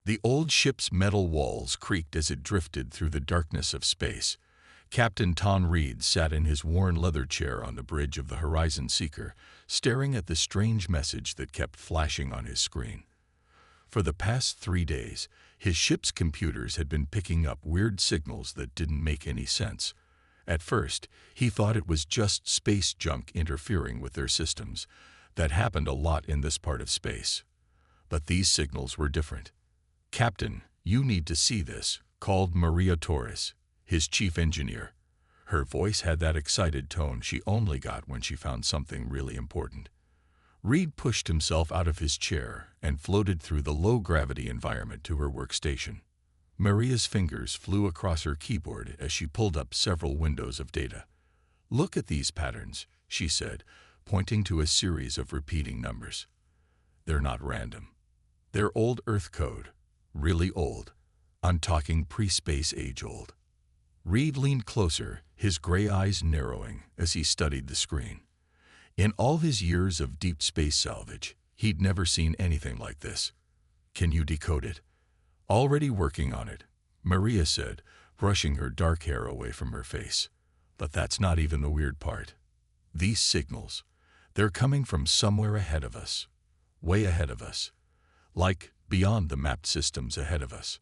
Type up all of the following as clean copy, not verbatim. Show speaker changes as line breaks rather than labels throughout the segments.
The old ship's metal walls creaked as it drifted through the darkness of space. Captain Tom Reed sat in his worn leather chair on the bridge of the Horizon Seeker, staring at the strange message that kept flashing on his screen. For the past 3 days, his ship's computers had been picking up weird signals that didn't make any sense. At first, he thought it was just space junk interfering with their systems. That happened a lot in this part of space. But these signals were different. "Captain, you need to see this," called Maria Torres, his chief engineer. Her voice had that excited tone she only got when she found something really important. Reed pushed himself out of his chair and floated through the low-gravity environment to her workstation. Maria's fingers flew across her keyboard as she pulled up several windows of data. "Look at these patterns," she said, pointing to a series of repeating numbers. "They're not random. They're old Earth code. Really old. I'm talking pre-space age old." Reed leaned closer, his gray eyes narrowing as he studied the screen. In all his years of deep space salvage, he'd never seen anything like this. "Can you decode it?" "Already working on it," Maria said, brushing her dark hair away from her face. "But that's not even the weird part. These signals, they're coming from somewhere ahead of us. Way ahead of us. Like beyond the mapped systems ahead of us."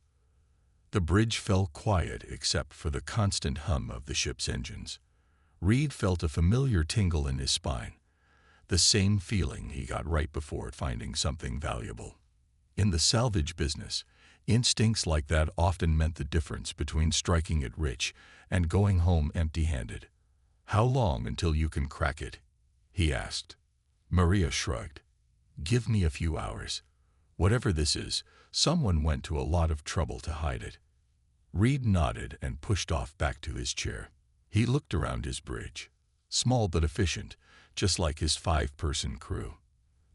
The bridge fell quiet except for the constant hum of the ship's engines. Reed felt a familiar tingle in his spine, the same feeling he got right before finding something valuable. In the salvage business, instincts like that often meant the difference between striking it rich and going home empty-handed. "How long until you can crack it?" he asked. Maria shrugged. "Give me a few hours. Whatever this is, someone went to a lot of trouble to hide it." Reed nodded and pushed off back to his chair. He looked around his bridge. Small but efficient, just like his 5-person crew.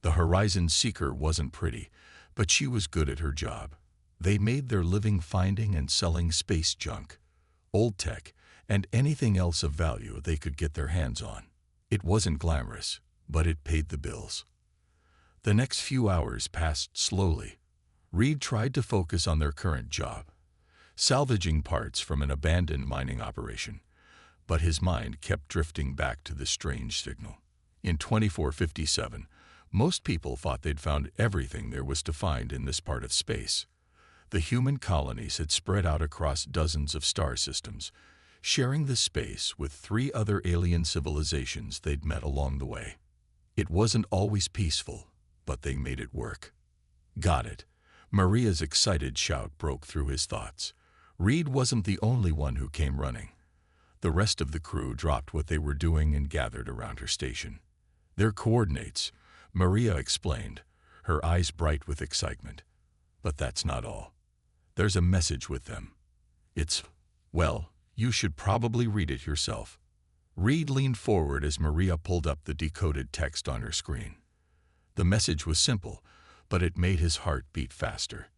The Horizon Seeker wasn't pretty, but she was good at her job. They made their living finding and selling space junk, old tech, and anything else of value they could get their hands on. It wasn't glamorous, but it paid the bills. The next few hours passed slowly. Reed tried to focus on their current job, salvaging parts from an abandoned mining operation, but his mind kept drifting back to the strange signal. In 2457, most people thought they'd found everything there was to find in this part of space. The human colonies had spread out across dozens of star systems, sharing the space with 3 other alien civilizations they'd met along the way. It wasn't always peaceful, but they made it work. "Got it." Maria's excited shout broke through his thoughts. Reed wasn't the only one who came running. The rest of the crew dropped what they were doing and gathered around her station. "Their coordinates," Maria explained, her eyes bright with excitement. "But that's not all. There's a message with them. Well, you should probably read it yourself." Reed leaned forward as Maria pulled up the decoded text on her screen. The message was simple, but it made his heart beat faster.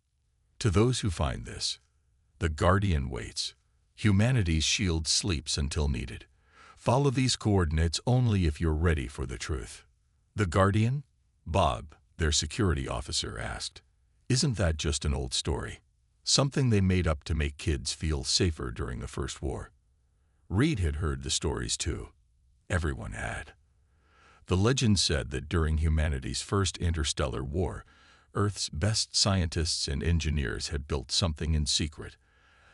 "To those who find this, the Guardian waits. Humanity's shield sleeps until needed. Follow these coordinates only if you're ready for the truth." "The Guardian?" Bob, their security officer, asked. "Isn't that just an old story? Something they made up to make kids feel safer during the First War?" Reed had heard the stories too. Everyone had. The legend said that during humanity's first interstellar war, Earth's best scientists and engineers had built something in secret,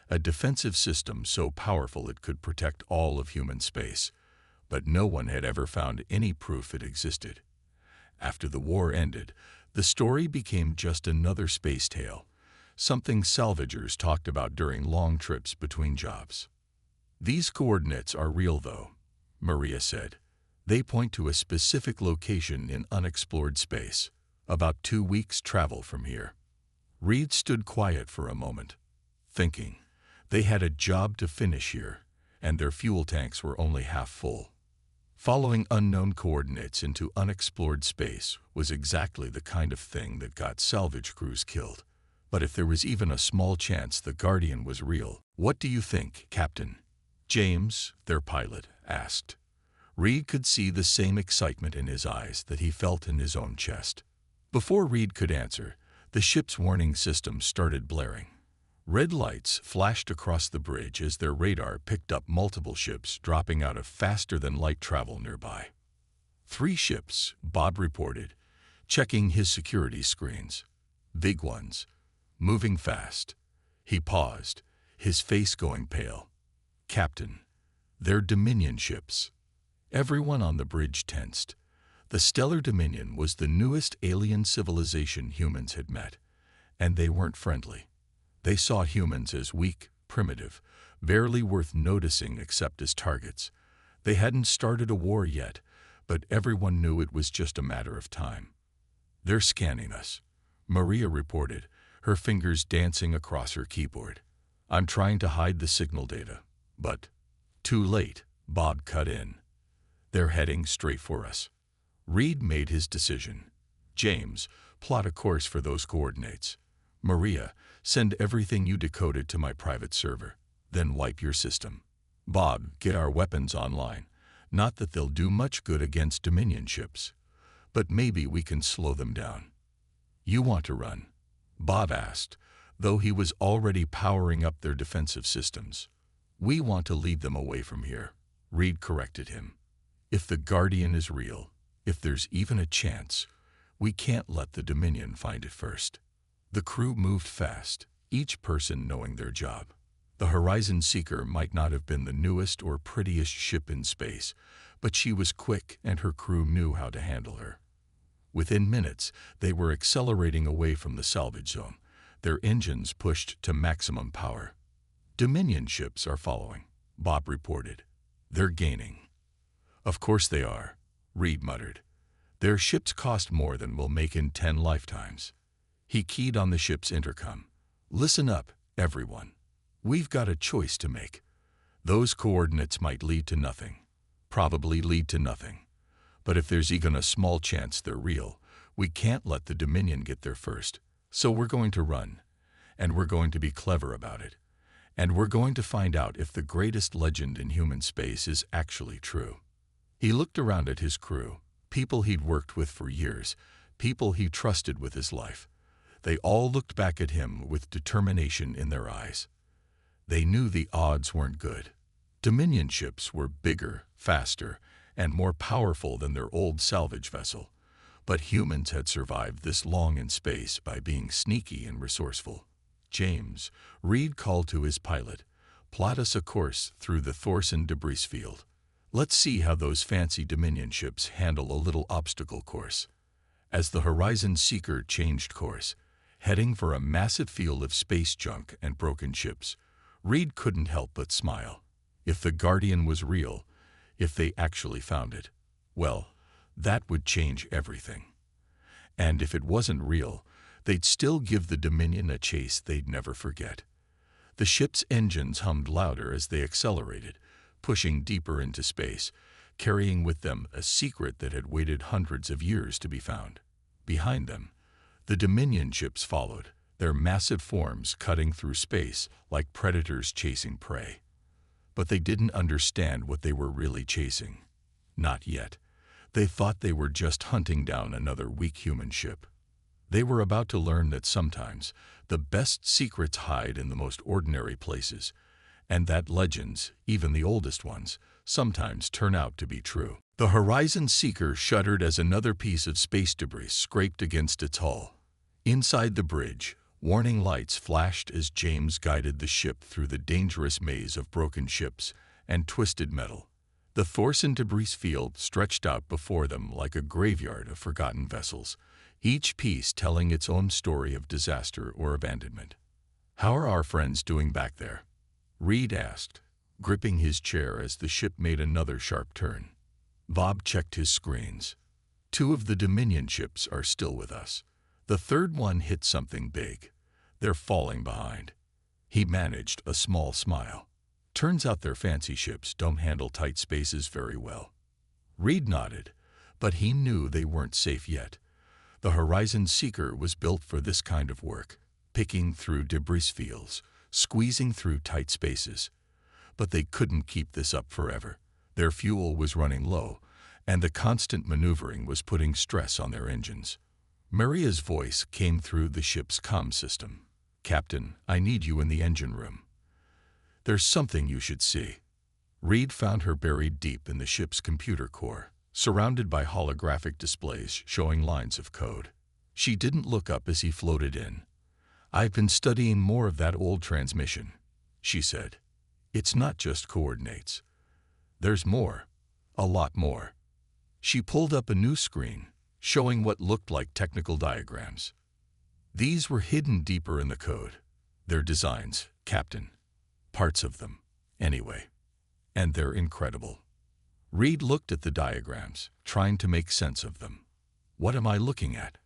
a defensive system so powerful it could protect all of human space, but no one had ever found any proof it existed. After the war ended, the story became just another space tale, something salvagers talked about during long trips between jobs. "These coordinates are real though," Maria said. "They point to a specific location in unexplored space, about 2 weeks' travel from here." Reed stood quiet for a moment, thinking. They had a job to finish here, and their fuel tanks were only half full. Following unknown coordinates into unexplored space was exactly the kind of thing that got salvage crews killed. But if there was even a small chance the Guardian was real, "What do you think, Captain?" James, their pilot, asked. Reed could see the same excitement in his eyes that he felt in his own chest. Before Reed could answer, The ship's warning system started blaring. Red lights flashed across the bridge as their radar picked up multiple ships dropping out of faster-than-light travel nearby. 3 ships, Bob reported, checking his security screens. Big ones, moving fast. He paused, his face going pale. "Captain, they're Dominion ships." Everyone on the bridge tensed. The Stellar Dominion was the newest alien civilization humans had met, and they weren't friendly. They saw humans as weak, primitive, barely worth noticing except as targets. They hadn't started a war yet, but everyone knew it was just a matter of time. "They're scanning us," Maria reported, her fingers dancing across her keyboard. "I'm trying to hide the signal data, but..." Too late, Bob cut in. "They're heading straight for us." Reed made his decision. "James, plot a course for those coordinates. Maria, send everything you decoded to my private server, then wipe your system. Bob, get our weapons online. Not that they'll do much good against Dominion ships, but maybe we can slow them down." "You want to run?" Bob asked, though he was already powering up their defensive systems. "We want to lead them away from here," Reed corrected him. "If the Guardian is real, if there's even a chance, we can't let the Dominion find it first." The crew moved fast, each person knowing their job. The Horizon Seeker might not have been the newest or prettiest ship in space, but she was quick and her crew knew how to handle her. Within minutes, they were accelerating away from the salvage zone, their engines pushed to maximum power. "Dominion ships are following," Bob reported. "They're gaining." "Of course they are," Reed muttered. "Their ships cost more than we'll make in 10 lifetimes. He keyed on the ship's intercom. "Listen up, everyone. We've got a choice to make. Those coordinates might lead to nothing. Probably lead to nothing. But if there's even a small chance they're real, we can't let the Dominion get there first. So we're going to run. And we're going to be clever about it. And we're going to find out if the greatest legend in human space is actually true." He looked around at his crew, people he'd worked with for years, people he trusted with his life. They all looked back at him with determination in their eyes. They knew the odds weren't good. Dominion ships were bigger, faster, and more powerful than their old salvage vessel. But humans had survived this long in space by being sneaky and resourceful. "James," Reed called to his pilot, "plot us a course through the Thorson debris field. Let's see how those fancy Dominion ships handle a little obstacle course." As the Horizon Seeker changed course, heading for a massive field of space junk and broken ships, Reed couldn't help but smile. If the Guardian was real, if they actually found it, well, that would change everything. And if it wasn't real, they'd still give the Dominion a chase they'd never forget. The ship's engines hummed louder as they accelerated, pushing deeper into space, carrying with them a secret that had waited hundreds of years to be found. Behind them, the Dominion ships followed, their massive forms cutting through space like predators chasing prey. But they didn't understand what they were really chasing. Not yet. They thought they were just hunting down another weak human ship. They were about to learn that sometimes the best secrets hide in the most ordinary places, and that legends, even the oldest ones, sometimes turn out to be true. The Horizon Seeker shuddered as another piece of space debris scraped against its hull. Inside the bridge, warning lights flashed as James guided the ship through the dangerous maze of broken ships and twisted metal. The Thorson debris field stretched out before them like a graveyard of forgotten vessels, each piece telling its own story of disaster or abandonment. "How are our friends doing back there?" Reed asked, gripping his chair as the ship made another sharp turn. Bob checked his screens. "2 of the Dominion ships are still with us. The third one hit something big. They're falling behind." He managed a small smile. "Turns out their fancy ships don't handle tight spaces very well." Reed nodded, but he knew they weren't safe yet. The Horizon Seeker was built for this kind of work, picking through debris fields, squeezing through tight spaces. But they couldn't keep this up forever. Their fuel was running low, and the constant maneuvering was putting stress on their engines. Maria's voice came through the ship's comm system. "Captain, I need you in the engine room. There's something you should see." Reed found her buried deep in the ship's computer core, surrounded by holographic displays showing lines of code. She didn't look up as he floated in. "I've been studying more of that old transmission," she said. "It's not just coordinates. There's more, a lot more." She pulled up a new screen, showing what looked like technical diagrams. These were hidden deeper in the code. Their designs, Captain. Parts of them, anyway. And they're incredible. Reed looked at the diagrams, trying to make sense of them. "What am I looking at?"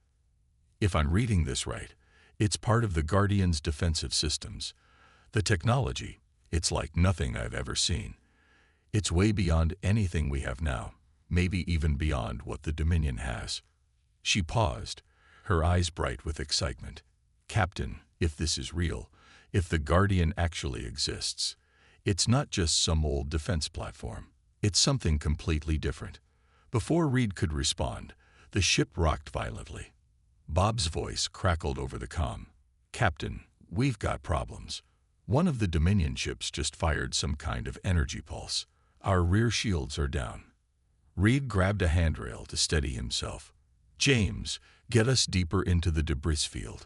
"If I'm reading this right, it's part of the Guardian's defensive systems. The technology, it's like nothing I've ever seen. It's way beyond anything we have now, maybe even beyond what the Dominion has." She paused, her eyes bright with excitement. "Captain, if this is real, if the Guardian actually exists, it's not just some old defense platform. It's something completely different." Before Reed could respond, the ship rocked violently. Bob's voice crackled over the comm. "Captain, we've got problems. One of the Dominion ships just fired some kind of energy pulse. Our rear shields are down." Reed grabbed a handrail to steady himself. "James, get us deeper into the debris field.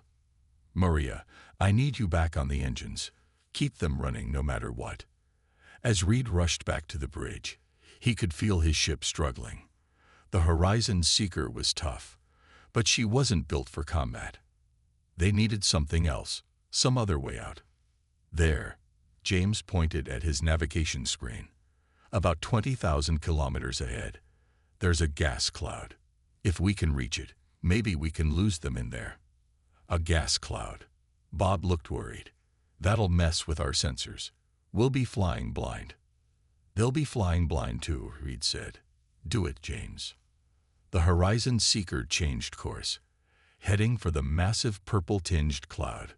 Maria, I need you back on the engines. Keep them running no matter what." As Reed rushed back to the bridge, he could feel his ship struggling. The Horizon Seeker was tough, but she wasn't built for combat. They needed something else, some other way out. "There," James pointed at his navigation screen. "About 20,000 kilometers ahead. There's a gas cloud. If we can reach it, maybe we can lose them in there." "A gas cloud." Bob looked worried. "That'll mess with our sensors. We'll be flying blind." "They'll be flying blind too," Reed said. "Do it, James." The Horizon Seeker changed course, heading for the massive purple-tinged cloud.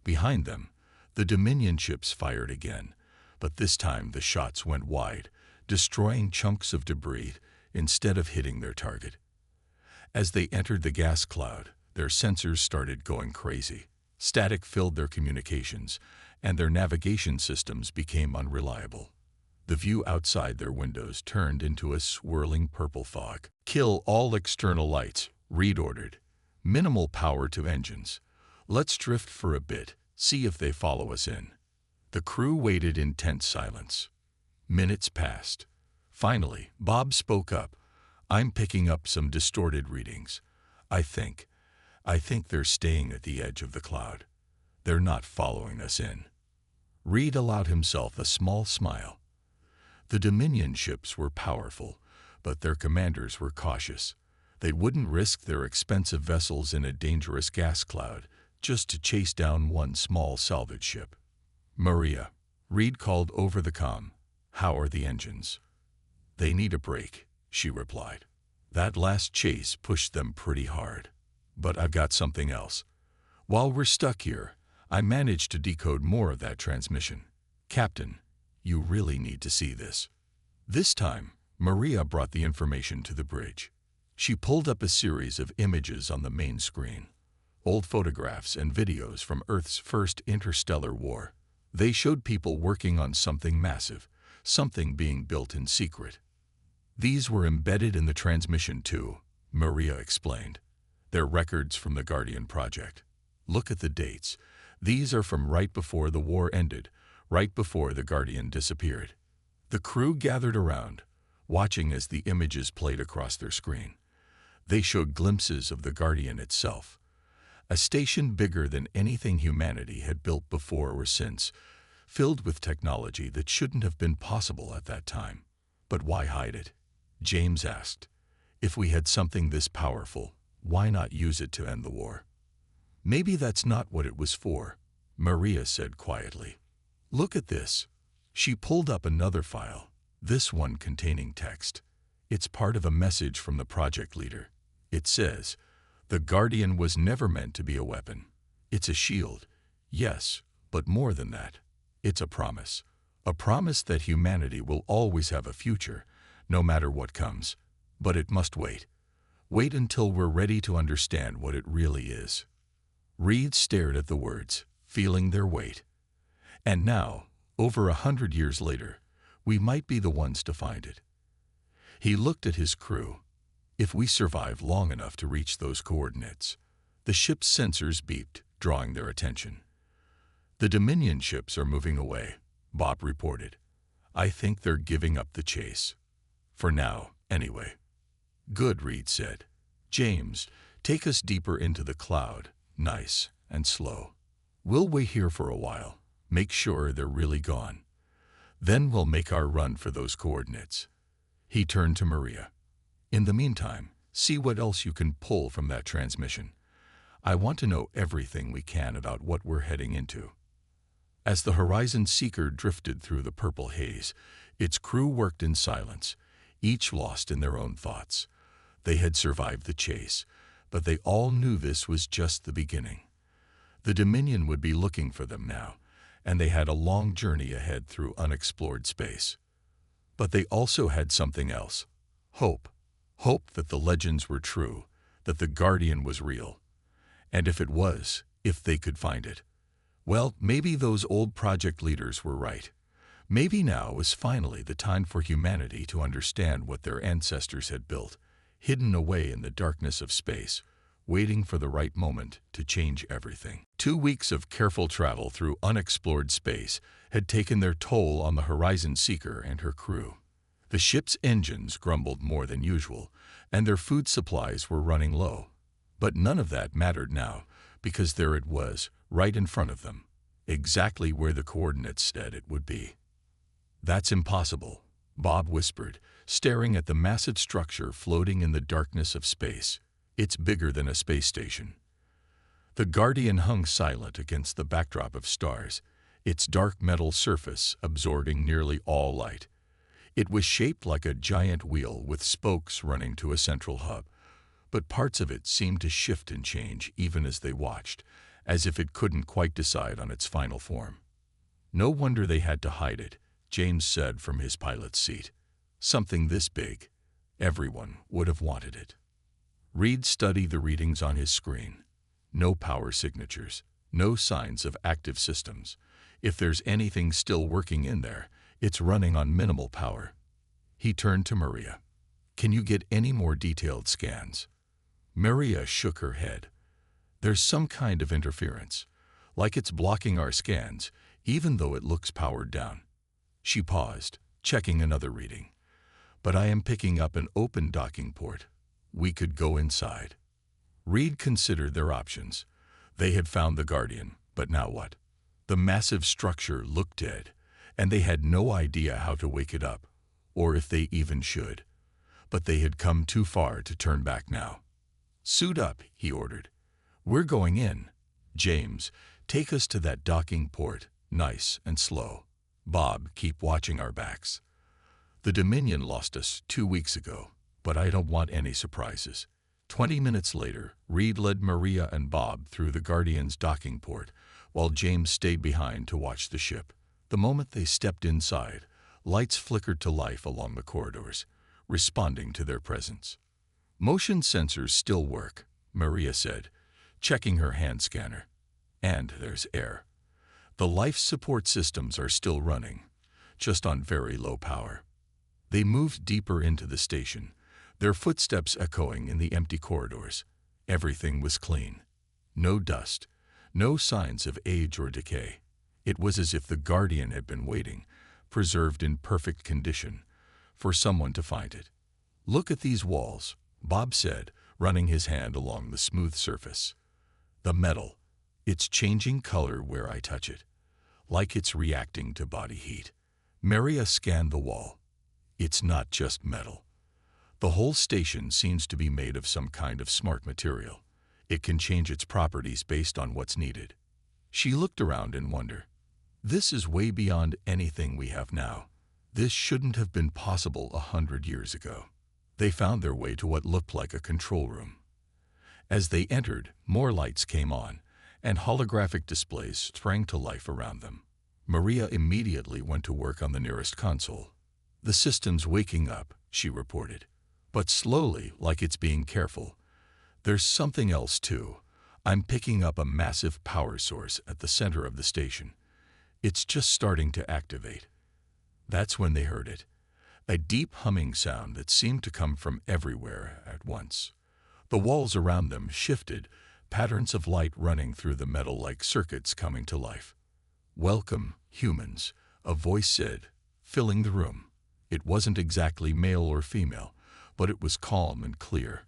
Behind them, the Dominion ships fired again, but this time the shots went wide, destroying chunks of debris instead of hitting their target. As they entered the gas cloud, their sensors started going crazy. Static filled their communications, and their navigation systems became unreliable. The view outside their windows turned into a swirling purple fog. "Kill all external lights," Reed ordered. "Minimal power to engines. Let's drift for a bit, see if they follow us in." The crew waited in tense silence. Minutes passed. Finally, Bob spoke up. "I'm picking up some distorted readings. I think they're staying at the edge of the cloud. They're not following us in." Reed allowed himself a small smile. The Dominion ships were powerful, but their commanders were cautious. They wouldn't risk their expensive vessels in a dangerous gas cloud just to chase down one small salvage ship. "Maria," Reed called over the comm. "How are the engines?" "They need a break," she replied. "That last chase pushed them pretty hard. But I've got something else. While we're stuck here, I managed to decode more of that transmission. Captain, you really need to see this." This time, Maria brought the information to the bridge. She pulled up a series of images on the main screen. Old photographs and videos from Earth's first interstellar war. They showed people working on something massive, something being built in secret. "These were embedded in the transmission too," Maria explained. "They're records from the Guardian project. Look at the dates. These are from right before the war ended, right before the Guardian disappeared." The crew gathered around, watching as the images played across their screen. They showed glimpses of the Guardian itself, a station bigger than anything humanity had built before or since, filled with technology that shouldn't have been possible at that time. "But why hide it?" James asked. "If we had something this powerful, why not use it to end the war?" "Maybe that's not what it was for," Maria said quietly. "Look at this." She pulled up another file, this one containing text. It's part of a message from the project leader. It says, "The Guardian was never meant to be a weapon. It's a shield. Yes, but more than that. It's a promise. A promise that humanity will always have a future, no matter what comes. But it must wait. Wait until we're ready to understand what it really is. Reed stared at the words, feeling their weight. And now, over 100 years later, we might be the ones to find it. He looked at his crew. If we survive long enough to reach those coordinates. The ship's sensors beeped, drawing their attention. The Dominion ships are moving away, Bob reported. I think they're giving up the chase. For now, anyway. Good, Reed said. James, take us deeper into the cloud, nice and slow. We'll wait here for a while, make sure they're really gone. Then we'll make our run for those coordinates. He turned to Maria. In the meantime, see what else you can pull from that transmission. I want to know everything we can about what we're heading into. As the Horizon Seeker drifted through the purple haze, its crew worked in silence, each lost in their own thoughts. They had survived the chase, but they all knew this was just the beginning. The Dominion would be looking for them now, and they had a long journey ahead through unexplored space. But they also had something else. Hope. Hope that the legends were true, that the Guardian was real. And if it was, if they could find it, well, maybe those old project leaders were right. Maybe now was finally the time for humanity to understand what their ancestors had built, hidden away in the darkness of space, waiting for the right moment to change everything. 2 weeks of careful travel through unexplored space had taken their toll on the Horizon Seeker and her crew. The ship's engines grumbled more than usual, and their food supplies were running low. But none of that mattered now, because there it was, right in front of them, exactly where the coordinates said it would be. That's impossible, Bob whispered, staring at the massive structure floating in the darkness of space. It's bigger than a space station. The Guardian hung silent against the backdrop of stars, its dark metal surface absorbing nearly all light. It was shaped like a giant wheel with spokes running to a central hub, but parts of it seemed to shift and change even as they watched, as if it couldn't quite decide on its final form. No wonder they had to hide it, James said from his pilot's seat. Something this big, everyone would have wanted it. Reed studied the readings on his screen. No power signatures, no signs of active systems. If there's anything still working in there, it's running on minimal power. He turned to Maria. Can you get any more detailed scans? Maria shook her head. There's some kind of interference, like it's blocking our scans, even though it looks powered down. She paused, checking another reading. But I am picking up an open docking port. We could go inside. Reed considered their options. They had found the Guardian, but now what? The massive structure looked dead, and they had no idea how to wake it up, or if they even should. But they had come too far to turn back now. Suit up, he ordered. We're going in. James, take us to that docking port, nice and slow. Bob, keep watching our backs. The Dominion lost us 2 weeks ago, but I don't want any surprises. 20 minutes later, Reed led Maria and Bob through the Guardian's docking port, while James stayed behind to watch the ship. The moment they stepped inside, lights flickered to life along the corridors, responding to their presence. Motion sensors still work, Maria said, checking her hand scanner. And there's air. The life support systems are still running, just on very low power. They moved deeper into the station, their footsteps echoing in the empty corridors. Everything was clean. No dust, no signs of age or decay. It was as if the Guardian had been waiting, preserved in perfect condition, for someone to find it. Look at these walls, Bob said, running his hand along the smooth surface. The metal, it's changing color where I touch it, like it's reacting to body heat. Maria scanned the wall. It's not just metal. The whole station seems to be made of some kind of smart material. It can change its properties based on what's needed. She looked around in wonder. This is way beyond anything we have now. This shouldn't have been possible 100 years ago. They found their way to what looked like a control room. As they entered, more lights came on, and holographic displays sprang to life around them. Maria immediately went to work on the nearest console. The system's waking up, she reported. but slowly, like it's being careful. There's something else too. I'm picking up a massive power source at the center of the station. It's just starting to activate. That's when they heard it. A deep humming sound that seemed to come from everywhere at once. The walls around them shifted, patterns of light running through the metal like circuits coming to life. "Welcome, humans," a voice said, filling the room. It wasn't exactly male or female, but it was calm and clear.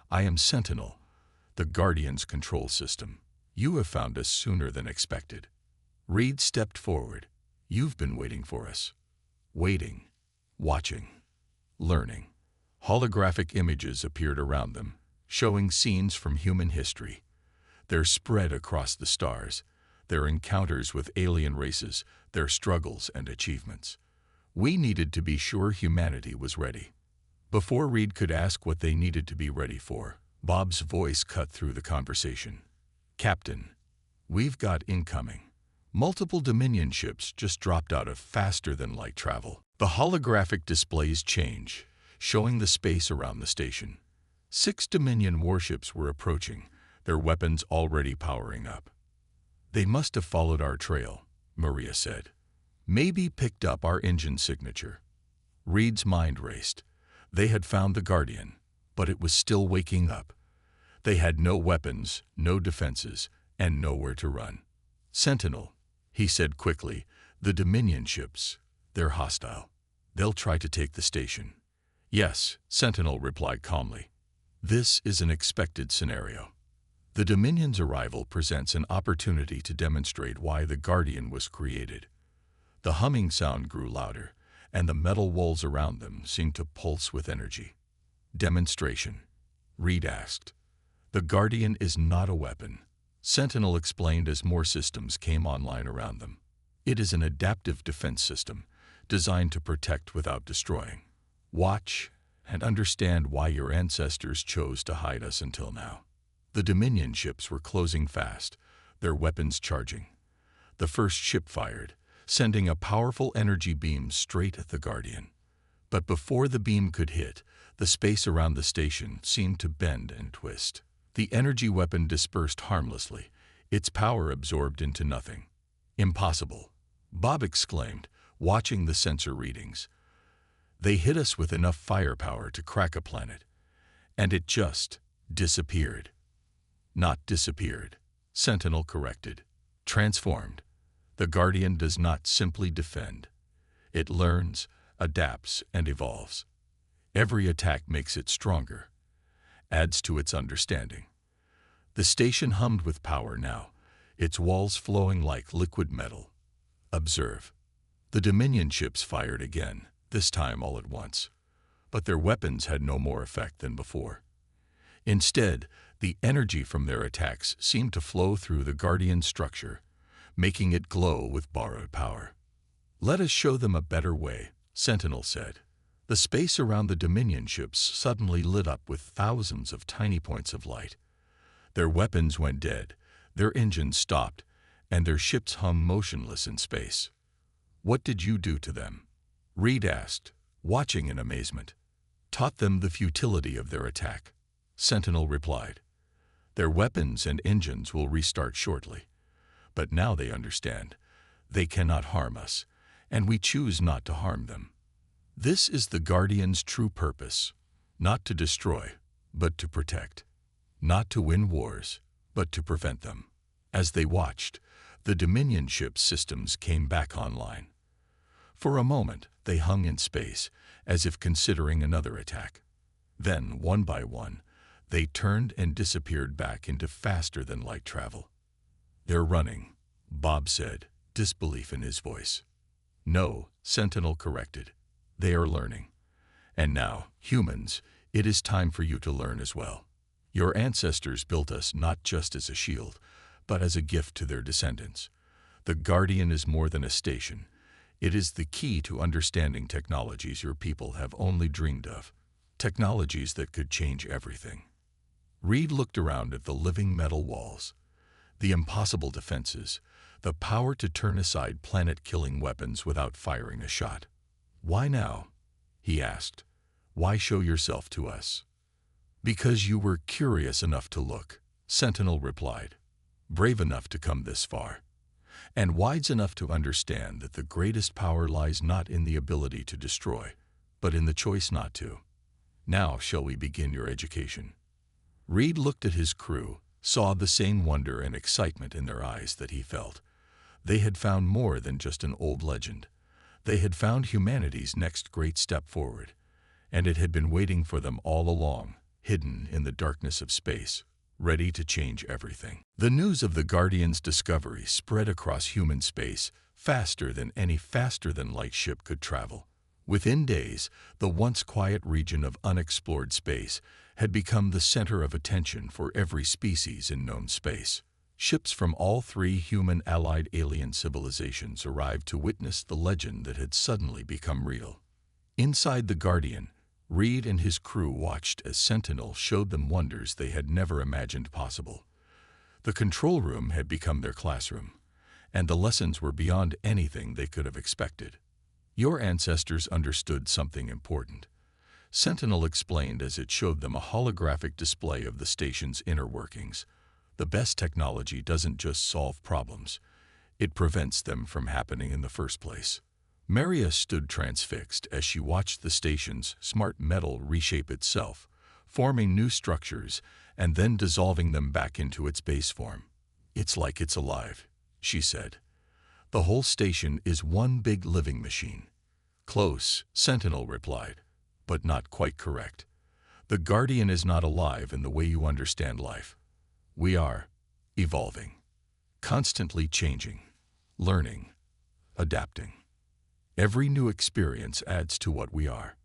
"I am Sentinel, the Guardian's control system. You have found us sooner than expected." Reed stepped forward. "You've been waiting for us." Waiting, watching, learning. Holographic images appeared around them, showing scenes from human history. Their spread across the stars, their encounters with alien races, their struggles and achievements. We needed to be sure humanity was ready. Before Reed could ask what they needed to be ready for, Bob's voice cut through the conversation. "Captain, we've got incoming. Multiple Dominion ships just dropped out of faster-than-light travel." The holographic displays change, showing the space around the station. 6 Dominion warships were approaching, their weapons already powering up. "They must have followed our trail," Maria said. "Maybe picked up our engine signature." Reed's mind raced. They had found the Guardian, but it was still waking up. They had no weapons, no defenses, and nowhere to run. "Sentinel," he said quickly, "the Dominion ships, they're hostile. They'll try to take the station." "Yes," Sentinel replied calmly. "This is an expected scenario. The Dominion's arrival presents an opportunity to demonstrate why the Guardian was created." The humming sound grew louder, and the metal walls around them seemed to pulse with energy. "Demonstration?" Reed asked. "The Guardian is not a weapon," Sentinel explained as more systems came online around them. "It is an adaptive defense system, designed to protect without destroying. Watch and understand why your ancestors chose to hide us until now." The Dominion ships were closing fast, their weapons charging. The first ship fired, sending a powerful energy beam straight at the Guardian. But before the beam could hit, the space around the station seemed to bend and twist. The energy weapon dispersed harmlessly, its power absorbed into nothing. "Impossible," Bob exclaimed, watching the sensor readings. "They hit us with enough firepower to crack a planet, and it just disappeared." "Not disappeared," Sentinel corrected. "Transformed. The Guardian does not simply defend. It learns, adapts, and evolves. Every attack makes it stronger, adds to its understanding." The station hummed with power now, its walls flowing like liquid metal. "Observe." The Dominion ships fired again, this time all at once. But their weapons had no more effect than before. Instead, the energy from their attacks seemed to flow through the Guardian's structure, making it glow with borrowed power. "Let us show them a better way," Sentinel said. The space around the Dominion ships suddenly lit up with thousands of tiny points of light. Their weapons went dead, their engines stopped, and their ships hung motionless in space. "What did you do to them?" Reed asked, watching in amazement. "Taught them the futility of their attack," Sentinel replied. "Their weapons and engines will restart shortly. But now they understand. They cannot harm us, and we choose not to harm them. This is the Guardian's true purpose, not to destroy, but to protect. Not to win wars, but to prevent them." As they watched, the Dominion ship systems came back online. For a moment, they hung in space, as if considering another attack. Then, one by one, they turned and disappeared back into faster-than-light travel. "They're running," Bob said, disbelief in his voice. "No," Sentinel corrected. "They are learning. And now, humans, it is time for you to learn as well. Your ancestors built us not just as a shield, but as a gift to their descendants. The Guardian is more than a station. It is the key to understanding technologies your people have only dreamed of, technologies that could change everything." Reed looked around at the living metal walls, the impossible defenses, the power to turn aside planet-killing weapons without firing a shot. "Why now?" he asked. Why show yourself to us? Because you were curious enough to look, Sentinel replied. Brave enough to come this far, and wise enough to understand that the greatest power lies not in the ability to destroy, but in the choice not to. Now shall we begin your education? Reed looked at his crew, saw the same wonder and excitement in their eyes that he felt. They had found more than just an old legend. They had found humanity's next great step forward, and it had been waiting for them all along, hidden in the darkness of space, ready to change everything. The news of the Guardian's discovery spread across human space faster than any faster-than-light ship could travel. Within days, the once quiet region of unexplored space had become the center of attention for every species in known space. Ships from all three human-allied alien civilizations arrived to witness the legend that had suddenly become real. Inside the Guardian, Reed and his crew watched as Sentinel showed them wonders they had never imagined possible. The control room had become their classroom, and the lessons were beyond anything they could have expected. Your ancestors understood something important, Sentinel explained as it showed them a holographic display of the station's inner workings. The best technology doesn't just solve problems, it prevents them from happening in the first place. Maria stood transfixed as she watched the station's smart metal reshape itself, forming new structures and then dissolving them back into its base form. It's like it's alive, she said. The whole station is one big living machine. Close, Sentinel replied, but not quite correct. The Guardian is not alive in the way you understand life. We are evolving, constantly changing, learning, adapting. Every new experience adds to what we are.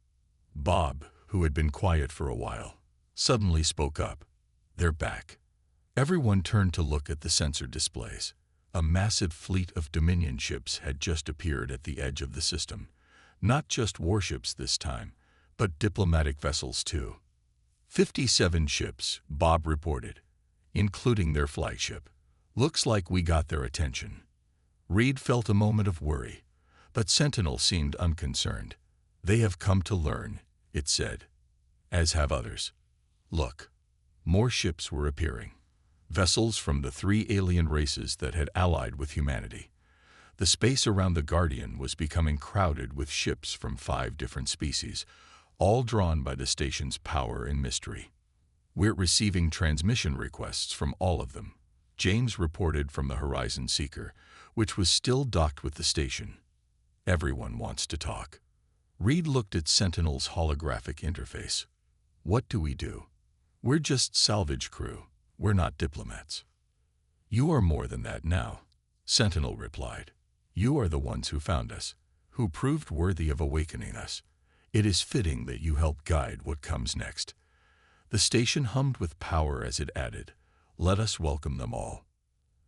Bob, who had been quiet for a while, suddenly spoke up. They're back. Everyone turned to look at the sensor displays. A massive fleet of Dominion ships had just appeared at the edge of the system. Not just warships this time, but diplomatic vessels too. 57 ships, Bob reported, including their flagship. Looks like we got their attention. Reed felt a moment of worry, but Sentinel seemed unconcerned. They have come to learn, it said, as have others. Look, more ships were appearing. Vessels from the three alien races that had allied with humanity. The space around the Guardian was becoming crowded with ships from 5 different species, all drawn by the station's power and mystery. We're receiving transmission requests from all of them, James reported from the Horizon Seeker, which was still docked with the station. Everyone wants to talk. Reed looked at Sentinel's holographic interface. What do we do? We're just salvage crew. We're not diplomats. You are more than that now, Sentinel replied. You are the ones who found us, who proved worthy of awakening us. It is fitting that you help guide what comes next. The station hummed with power as it added, let us welcome them all.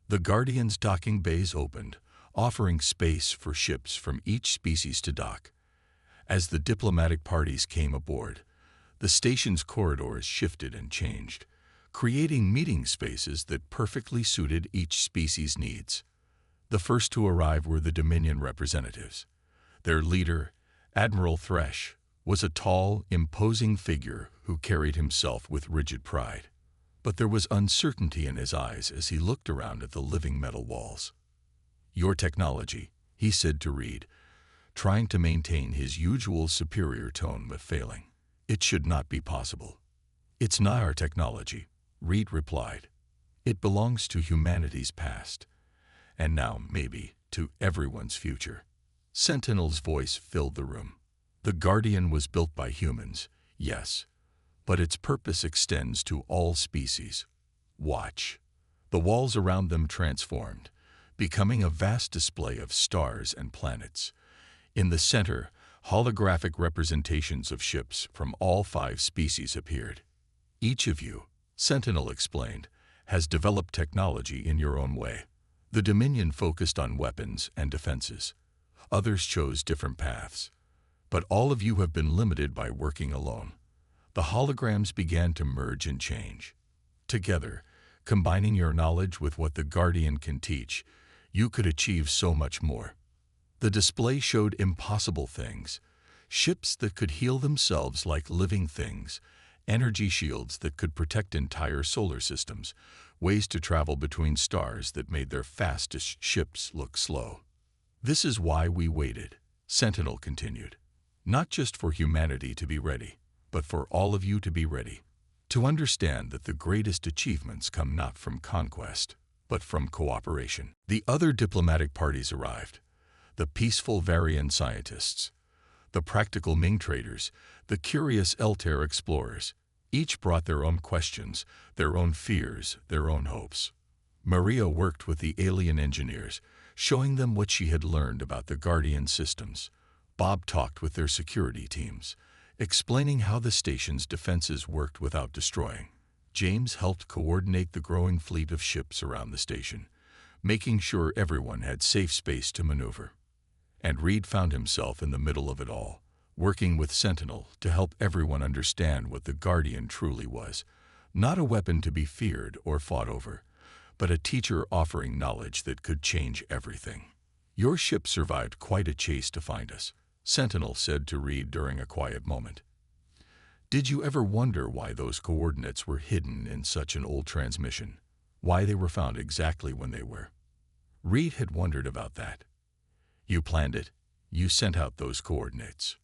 The Guardian's docking bays opened, offering space for ships from each species to dock. As the diplomatic parties came aboard, the station's corridors shifted and changed, creating meeting spaces that perfectly suited each species' needs. The first to arrive were the Dominion representatives. Their leader, Admiral Thresh, was a tall, imposing figure who carried himself with rigid pride. But there was uncertainty in his eyes as he looked around at the living metal walls. Your technology, he said to Reed, trying to maintain his usual superior tone but failing. It should not be possible. It's not our technology, Reed replied. It belongs to humanity's past, and now, maybe, to everyone's future. Sentinel's voice filled the room. The Guardian was built by humans, yes, but its purpose extends to all species. Watch. The walls around them transformed, becoming a vast display of stars and planets. In the center, holographic representations of ships from all 5 species appeared. Each of you, Sentinel explained, has developed technology in your own way. The Dominion focused on weapons and defenses. Others chose different paths. But all of you have been limited by working alone. The holograms began to merge and change. Together, combining your knowledge with what the Guardian can teach, you could achieve so much more. The display showed impossible things. Ships that could heal themselves like living things, energy shields that could protect entire solar systems, ways to travel between stars that made their fastest ships look slow. "This is why we waited," Sentinel continued. "Not just for humanity to be ready, but for all of you to be ready. To understand that the greatest achievements come not from conquest, but from cooperation." The other diplomatic parties arrived. The peaceful Varian scientists, the practical Ming traders, the curious Altair explorers. Each brought their own questions, their own fears, their own hopes. Maria worked with the alien engineers, showing them what she had learned about the Guardian systems. Bob talked with their security teams, explaining how the station's defenses worked without destroying. James helped coordinate the growing fleet of ships around the station, making sure everyone had safe space to maneuver. And Reed found himself in the middle of it all, working with Sentinel to help everyone understand what the Guardian truly was. Not a weapon to be feared or fought over, but a teacher offering knowledge that could change everything. "Your ship survived quite a chase to find us," Sentinel said to Reed during a quiet moment. "Did you ever wonder why those coordinates were hidden in such an old transmission? Why they were found exactly when they were?" Reed had wondered about that. "You planned it. You sent out those coordinates.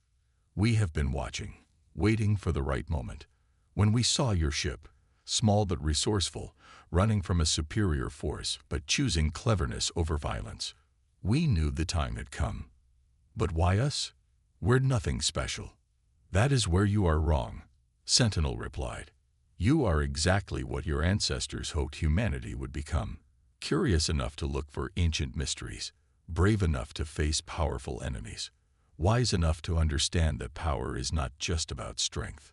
We have been watching, waiting for the right moment. When we saw your ship, small but resourceful, running from a superior force but choosing cleverness over violence, we knew the time had come. But why us? We're nothing special." "That is where you are wrong," Sentinel replied. "You are exactly what your ancestors hoped humanity would become. Curious enough to look for ancient mysteries, brave enough to face powerful enemies, wise enough to understand that power is not just about strength."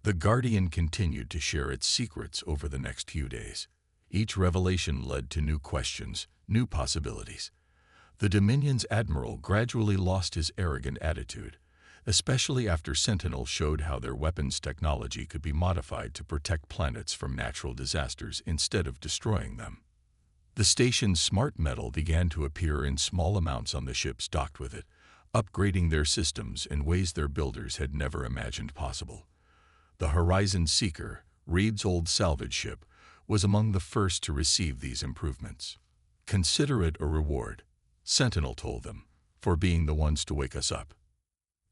The Guardian continued to share its secrets over the next few days. Each revelation led to new questions, new possibilities. The Dominion's admiral gradually lost his arrogant attitude, especially after Sentinel showed how their weapons technology could be modified to protect planets from natural disasters instead of destroying them. The station's smart metal began to appear in small amounts on the ships docked with it, upgrading their systems in ways their builders had never imagined possible. The Horizon Seeker, Reed's old salvage ship, was among the first to receive these improvements. "Consider it a reward," Sentinel told them, "for being the ones to wake us up."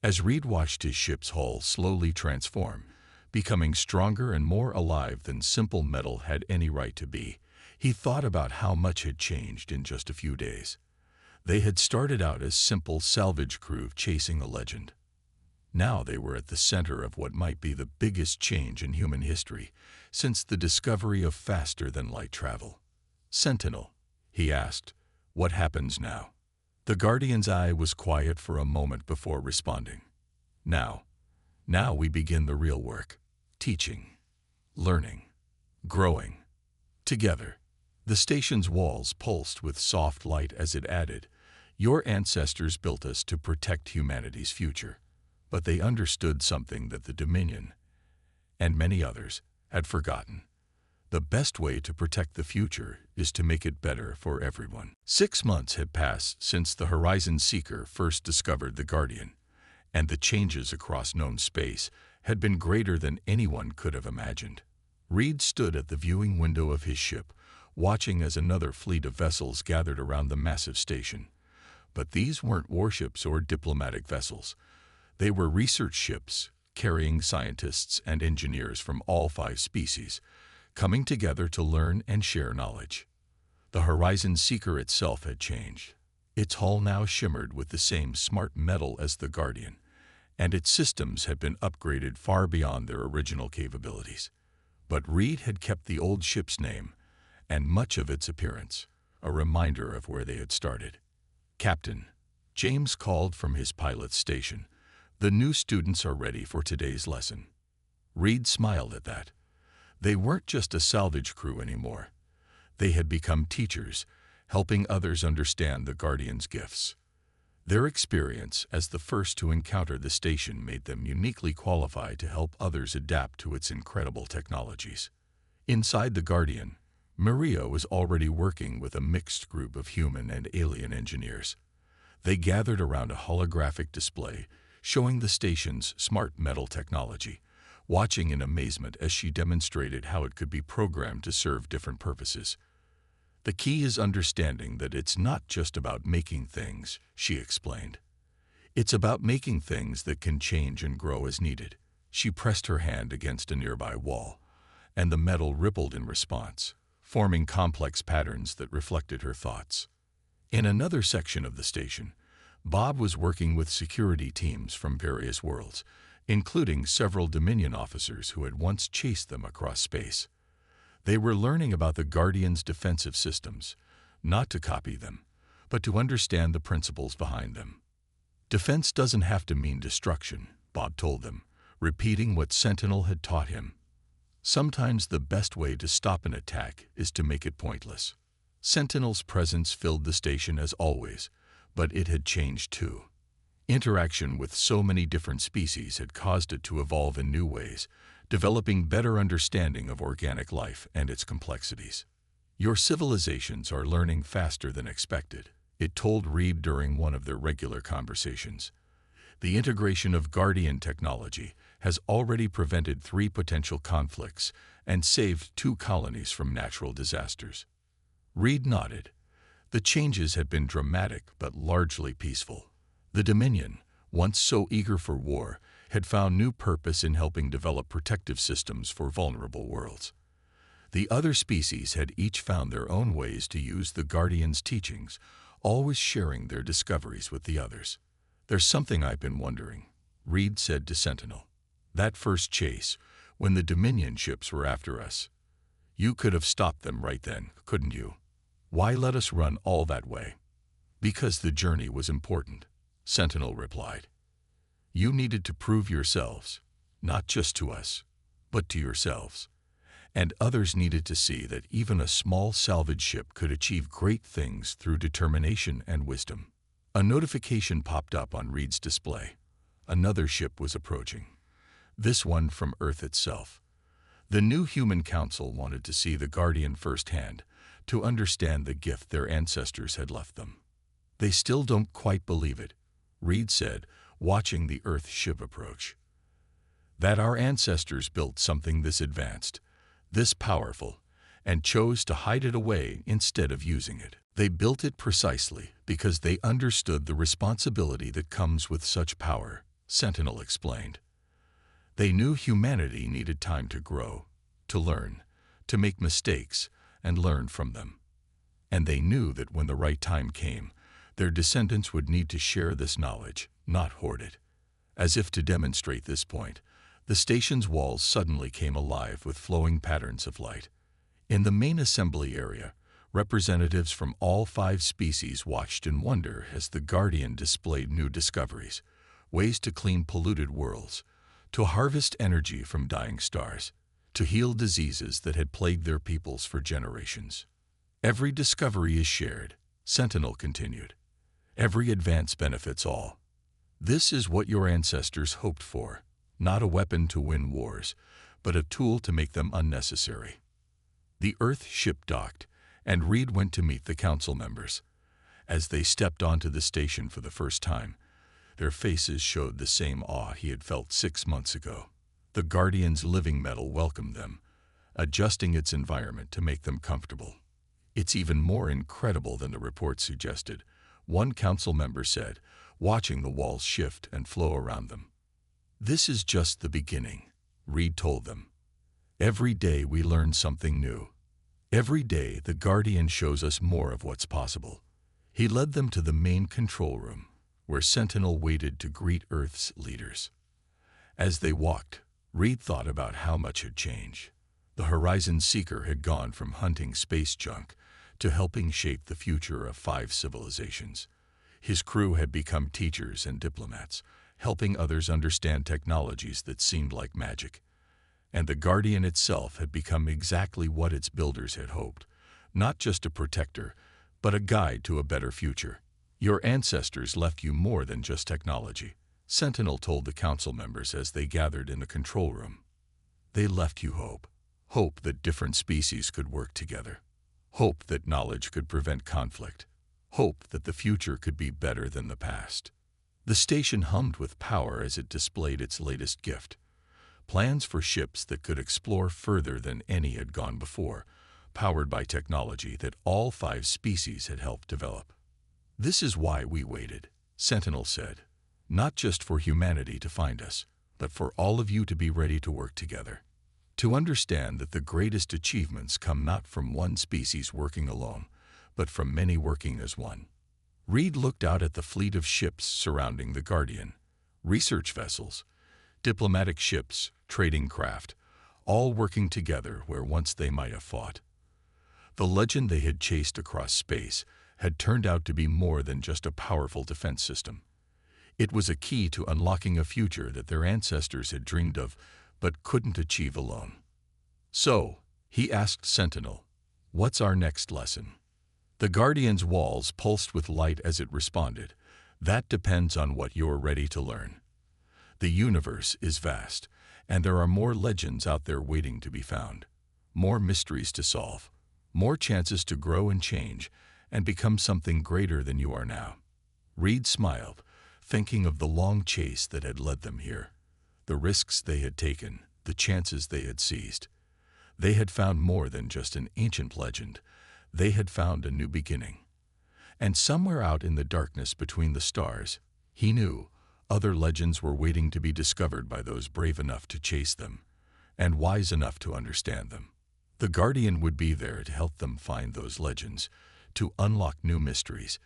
As Reed watched his ship's hull slowly transform, becoming stronger and more alive than simple metal had any right to be, he thought about how much had changed in just a few days. They had started out as simple salvage crew chasing a legend. Now they were at the center of what might be the biggest change in human history since the discovery of faster-than-light travel. "Sentinel," he asked, "what happens now?" The Guardian's eye was quiet for a moment before responding. Now we begin the real work. Teaching, learning, growing. Together." The station's walls pulsed with soft light as it added, "Your ancestors built us to protect humanity's future, but they understood something that the Dominion, and many others, had forgotten. The best way to protect the future is to make it better for everyone." 6 months had passed since the Horizon Seeker first discovered the Guardian, and the changes across known space had been greater than anyone could have imagined. Reed stood at the viewing window of his ship, watching as another fleet of vessels gathered around the massive station. But these weren't warships or diplomatic vessels. They were research ships, carrying scientists and engineers from all 5 species, coming together to learn and share knowledge. The Horizon Seeker itself had changed. Its hull now shimmered with the same smart metal as the Guardian, and its systems had been upgraded far beyond their original capabilities. But Reed had kept the old ship's name, and much of its appearance, a reminder of where they had started. "Captain," James called from his pilot's station, "the new students are ready for today's lesson." Reed smiled at that. They weren't just a salvage crew anymore. They had become teachers, helping others understand the Guardian's gifts. Their experience as the first to encounter the station made them uniquely qualified to help others adapt to its incredible technologies. Inside the Guardian, Maria was already working with a mixed group of human and alien engineers. They gathered around a holographic display, showing the station's smart metal technology, watching in amazement as she demonstrated how it could be programmed to serve different purposes. "The key is understanding that it's not just about making things," she explained. "It's about making things that can change and grow as needed." She pressed her hand against a nearby wall, and the metal rippled in response, forming complex patterns that reflected her thoughts. In another section of the station, Bob was working with security teams from various worlds, including several Dominion officers who had once chased them across space. They were learning about the Guardian's defensive systems, not to copy them, but to understand the principles behind them. "Defense doesn't have to mean destruction," Bob told them, repeating what Sentinel had taught him. "Sometimes the best way to stop an attack is to make it pointless." Sentinel's presence filled the station as always, but it had changed too. Interaction with so many different species had caused it to evolve in new ways, developing better understanding of organic life and its complexities. "Your civilizations are learning faster than expected," it told Reed during one of their regular conversations. "The integration of Guardian technology has already prevented 3 potential conflicts and saved 2 colonies from natural disasters." Reed nodded. The changes had been dramatic but largely peaceful. The Dominion, once so eager for war, had found new purpose in helping develop protective systems for vulnerable worlds. The other species had each found their own ways to use the Guardian's teachings, always sharing their discoveries with the others. "There's something I've been wondering," Reed said to Sentinel. "That first chase, when the Dominion ships were after us, you could have stopped them right then, couldn't you? Why let us run all that way?" "Because the journey was important," Sentinel replied. "You needed to prove yourselves, not just to us, but to yourselves. And others needed to see that even a small salvage ship could achieve great things through determination and wisdom." A notification popped up on Reed's display. Another ship was approaching, this one from Earth itself. The new Human Council wanted to see the Guardian firsthand, to understand the gift their ancestors had left them. "They still don't quite believe it," Reed said, watching the Earth ship approach. "That our ancestors built something this advanced, this powerful, and chose to hide it away instead of using it. They built it precisely because they understood the responsibility that comes with such power," Sentinel explained. "They knew humanity needed time to grow, to learn, to make mistakes, and learn from them. And they knew that when the right time came, their descendants would need to share this knowledge, not hoard it." As if to demonstrate this point, the station's walls suddenly came alive with flowing patterns of light. In the main assembly area, representatives from all 5 species watched in wonder as the Guardian displayed new discoveries, ways to clean polluted worlds, to harvest energy from dying stars, to heal diseases that had plagued their peoples for generations. "Every discovery is shared," Sentinel continued. "Every advance benefits all. This is what your ancestors hoped for, not a weapon to win wars, but a tool to make them unnecessary." The Earth ship docked, and Reed went to meet the council members. As they stepped onto the station for the first time, their faces showed the same awe he had felt 6 months ago. The Guardian's living metal welcomed them, adjusting its environment to make them comfortable. "It's even more incredible than the report suggested," one council member said, watching the walls shift and flow around them. "This is just the beginning," Reed told them. "Every day we learn something new. Every day the Guardian shows us more of what's possible." He led them to the main control room, where Sentinel waited to greet Earth's leaders. As they walked, Reed thought about how much had changed. The Horizon Seeker had gone from hunting space junk to helping shape the future of 5 civilizations. His crew had become teachers and diplomats, helping others understand technologies that seemed like magic. And the Guardian itself had become exactly what its builders had hoped, not just a protector, but a guide to a better future. "Your ancestors left you more than just technology," Sentinel told the council members as they gathered in the control room. "They left you hope. Hope that different species could work together. Hope that knowledge could prevent conflict. Hope that the future could be better than the past. The station hummed with power as it displayed its latest gift. Plans for ships that could explore further than any had gone before, powered by technology that all 5 species had helped develop. "This is why we waited," Sentinel said. "Not just for humanity to find us, but for all of you to be ready to work together. To understand that the greatest achievements come not from one species working alone, but from many working as one." Reed looked out at the fleet of ships surrounding the Guardian. Research vessels, diplomatic ships, trading craft, all working together where once they might have fought. The legend they had chased across space had turned out to be more than just a powerful defense system. It was a key to unlocking a future that their ancestors had dreamed of but couldn't achieve alone. "So," he asked Sentinel, "what's our next lesson?" The Guardian's walls pulsed with light as it responded. "That depends on what you're ready to learn. The universe is vast, and there are more legends out there waiting to be found, more mysteries to solve, more chances to grow and change and become something greater than you are now." Reed smiled, thinking of the long chase that had led them here, the risks they had taken, the chances they had seized. They had found more than just an ancient legend. They had found a new beginning. And somewhere out in the darkness between the stars, he knew, other legends were waiting to be discovered by those brave enough to chase them, and wise enough to understand them. The Guardian would be there to help them find those legends, to unlock new mysteries,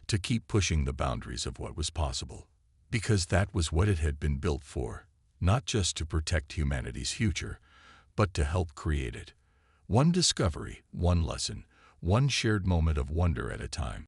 to keep pushing the boundaries of what was possible. Because that was what it had been built for, not just to protect humanity's future, but to help create it. One discovery, one lesson, one shared moment of wonder at a time.